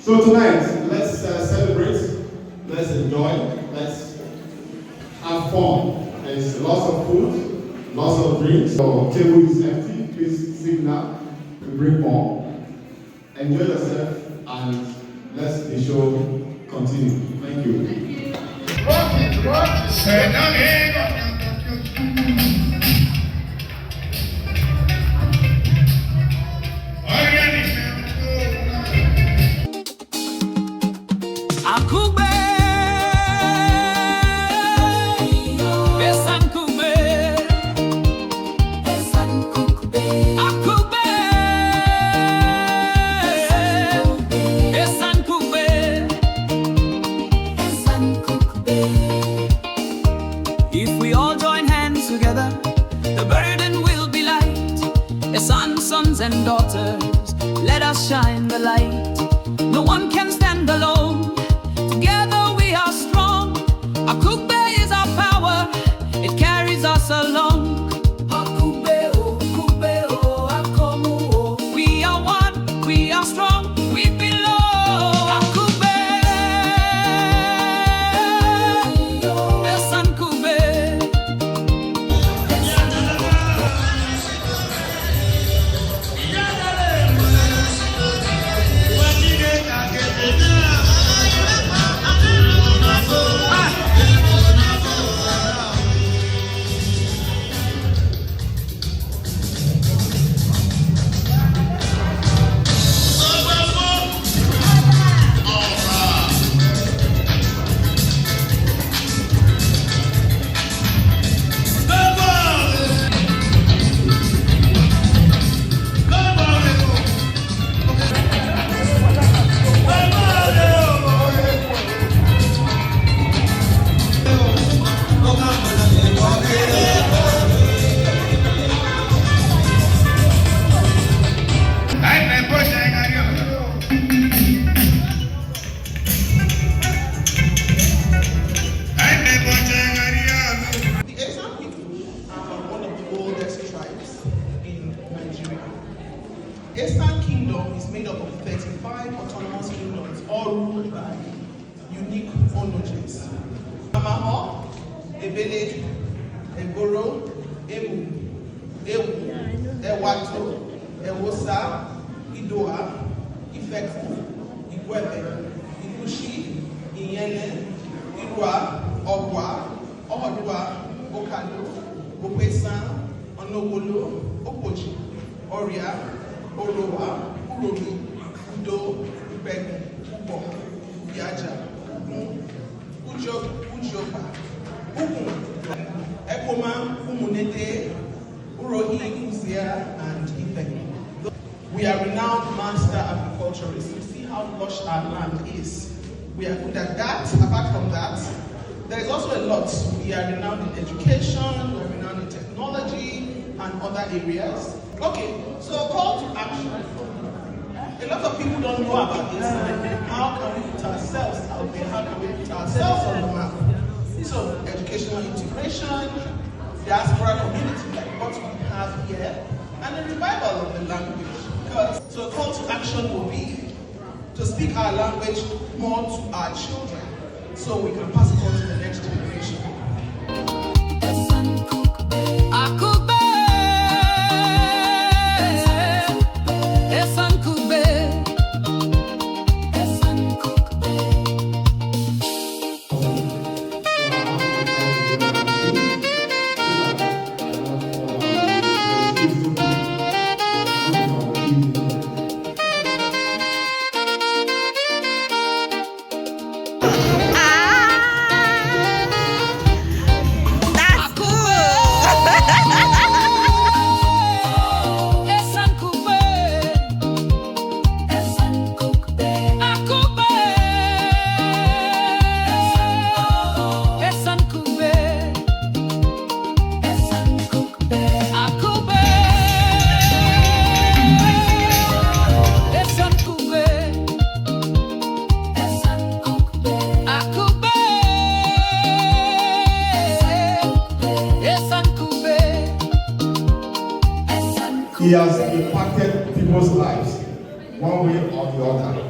So tonight, let's celebrate, let's enjoy, let's have fun. There's lots of food, lots of drinks. So table is empty, please signal to bring more. Enjoy yourself and let the show continue. Thank you. Akugbe, Esan Kugbe, Esan Kugbe, Akugbe, Esan Kugbe, Esan Kugbe. If we all join hands together, the burden will be light. Esan sons and daughters, let us shine the light. No one can stand alone. Together we are strong. Akugbe is our power. It carries us along. Akugbe, oh, Akomu, oh. We are one, we are strong, we belong. Akugbe, Esan Kugbe. Esan Kingdom is made up of 35 autonomous kingdoms, all ruled by unique onoges. Amaho, Ebele, Eboro, Emu, Ewu, Ewato, Ewosa, Idoa, Ifeku, Igwebe, Igushi, Iyene, Irua, Obwa, Ohodua, Okado, Opesan, Onowolo, Opoji, Oria, Olowa, Uromi, Udo, Ubegu, Ubo, Yaja, Ujoba, Umu, Ekoma, Umunete, Urohi, Uzia, and Ife. We are renowned master agriculturists. You see how lush our land is. We are good at that. Apart from that, there is also a lot. We are renowned in education, we are renowned in technology, and other areas. Okay, so call to action. A lot of people don't know about this. How can we put ourselves out there? How can we put ourselves on the map? So, educational integration, diaspora community like what we have here, and a revival of the language. So, call to action will be to speak our language more to our children so we can pass it on to the next generation. Akugbe, Esan Kugbe, Esan Kugbe. He has impacted people's lives, one way or the other.